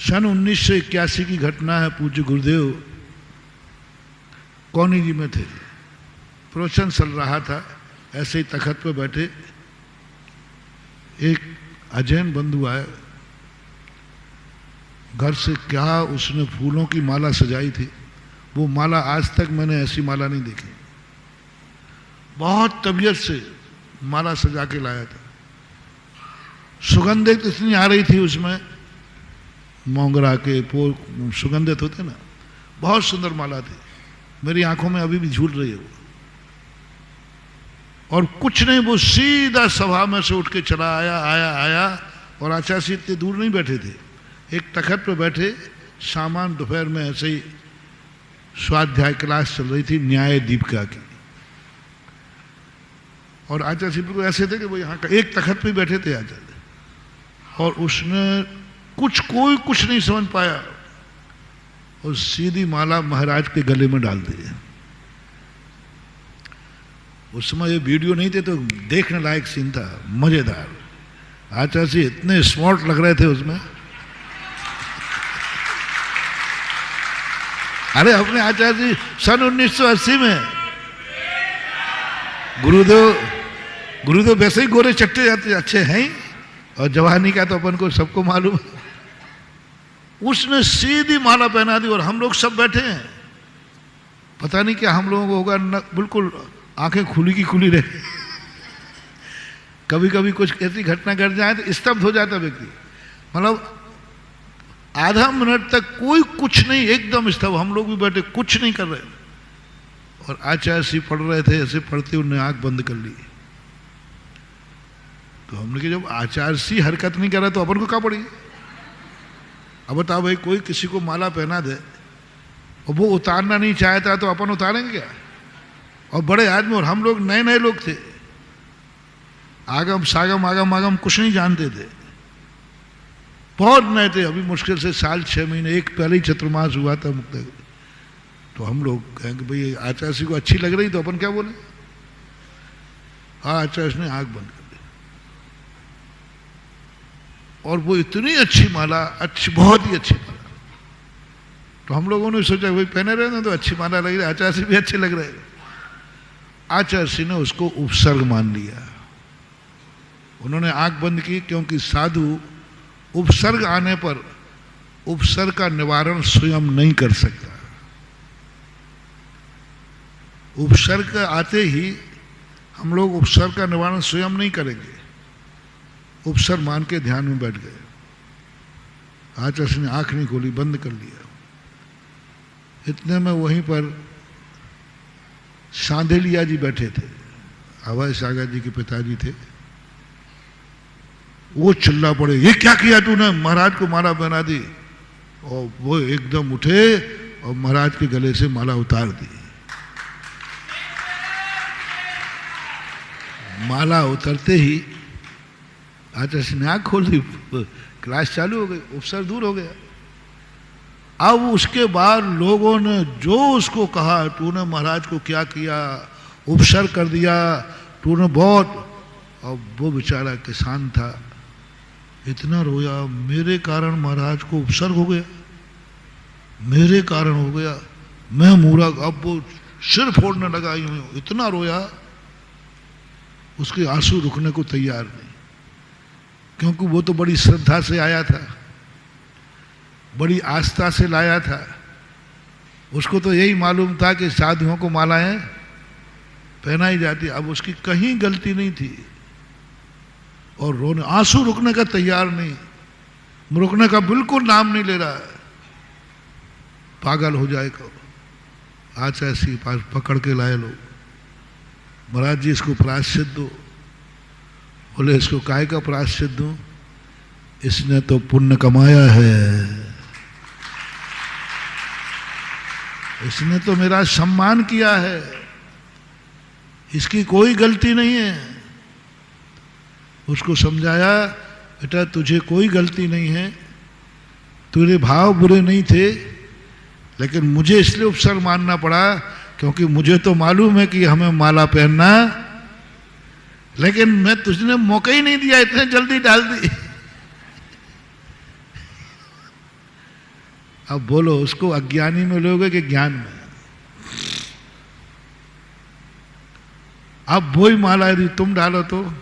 सन 1981 की घटना है। पूज्य गुरुदेव कौनी जी में थे, प्रवचन चल रहा था, ऐसे ही तखत पर बैठे एक अजैन बंधु आए। घर से क्या उसने फूलों की माला सजाई थी, वो माला आज तक मैंने ऐसी माला नहीं देखी। बहुत तबीयत से माला सजा के लाया था। सुगंधित इतनी आ रही थी उसमें, मोंगरा के सुगंधित होते ना, बहुत सुंदर माला थी। मेरी आंखों में अभी भी झूल रही है वो। और कुछ नहीं, वो सीधा सभा में से उठ के चला आया। और आचार्य जी इतने दूर नहीं बैठे थे, एक तखत पे बैठे, सामान दोपहर में ऐसे ही स्वाध्याय क्लास चल रही थी न्याय दीपिका की। और आचार्य जी को ऐसे थे कि वो यहाँ का एक तखत पे बैठे थे आचार्य, और उसने कोई कुछ नहीं समझ पाया और सीधी माला महाराज के गले में डाल दी। उस समय ये वीडियो नहीं थे तो देखने लायक सीन था, मजेदार। आचार्य जी इतने स्मार्ट लग रहे थे उसमें। अरे अपने आचार्य जी सन 1980 में गुरुदेव वैसे ही गोरे चट्टे जाते अच्छे हैं, और जवानी का तो अपन को सबको मालूम। उसने सीधी माला पहना दी और हम लोग सब बैठे हैं। पता नहीं क्या हम लोगों को होगा, बिल्कुल आंखें खुली की खुली रहे। कभी कभी कुछ ऐसी घटना घट जाए तो स्तब्ध हो जाता व्यक्ति, मतलब आधा मिनट तक कोई कुछ नहीं, एकदम स्तब्ध। हम लोग भी बैठे कुछ नहीं कर रहे, और आचार्य जी पढ़ रहे थे, ऐसे पढ़ते उन्होंने आंख बंद कर ली। तो हमने कहा जब आचार्य जी हरकत नहीं कर रहा तो अपन को क्या पड़ी। अब बताओ भाई, कोई किसी को माला पहना दे और वो उतारना नहीं चाहता तो अपन उतारेंगे क्या। और बड़े आदमी, और हम लोग नए लोग थे, आगम सागम आगम आगम कुछ नहीं जानते थे, बहुत नए थे। अभी मुश्किल से साल 6 महीने, एक पहले ही चतुर्मास हुआ था मुक्त। तो हम लोग कहेंगे भाई आचार्य जी को अच्छी लग रही, तो अपन क्या बोले। हाँ, आचार्य ने आंख बंद कर दी, और वो इतनी अच्छी माला, अच्छी, बहुत ही अच्छी माला। तो हम लोगों ने सोचा भाई पहने रहे ना तो अच्छी माला लग रही, आचार्य जी भी अच्छे लग रहे। आचार्य जी ने उसको उपसर्ग मान लिया। उन्होंने आंख बंद की, क्योंकि साधु उपसर्ग आने पर उपसर्ग का निवारण स्वयं नहीं कर सकता। उपसर्ग आते ही हम लोग उपसर्ग का निवारण स्वयं नहीं करेंगे। उपसर्ग मान के ध्यान में बैठ गए। आचार्य ने आंख नहीं खोली, बंद कर लिया। इतने में वहीं पर सांधेलिया जी बैठे थे, अभय सागर जी के पिताजी थे। वो चिल्ला पड़े, ये क्या किया तूने, महाराज को माला पहना दी। और वो एकदम उठे और महाराज के गले से माला उतार दी। माला उतरते ही आचार्य ने आंख खोल दी, क्लास चालू हो गई, उपसर्ग दूर हो गया। अब उसके बाद लोगों ने जो उसको कहा, तूने महाराज को क्या किया, उपसर्ग कर दिया तूने बहुत। और वो बेचारा किसान था, इतना रोया, मेरे कारण महाराज को उपसर्ग हो गया, मेरे कारण हो गया, मैं मूरा। अब वो सिर फोड़ने लगा, यूं इतना रोया, उसके आंसू रुकने को तैयार नहीं, क्योंकि वो तो बड़ी श्रद्धा से आया था, बड़ी आस्था से लाया था। उसको तो यही मालूम था कि साधुओं को मालाएं पहनाई जाती। अब उसकी कहीं गलती नहीं थी, और रोने, आंसू रुकने का तैयार नहीं, रुकने का बिल्कुल नाम नहीं ले रहा है, पागल हो जाएगा। आचार्य जी पास पकड़ के लाए लोग, महाराज जी इसको प्रायश्चित दो। बोले इसको काय का प्रायश्चित दूं, इसने तो पुण्य कमाया है, इसने तो मेरा सम्मान किया है, इसकी कोई गलती नहीं है। उसको समझाया, बेटा तुझे कोई गलती नहीं है, तेरे भाव बुरे नहीं थे, लेकिन मुझे इसलिए उपसर्ग मानना पड़ा क्योंकि मुझे तो मालूम है कि हमें माला पहनना, लेकिन मैं तुझने मौका ही नहीं दिया, इतने जल्दी डाल दी। अब बोलो उसको अज्ञानी में लोगे कि ज्ञान में? अब वही माला यदि तुम डालो तो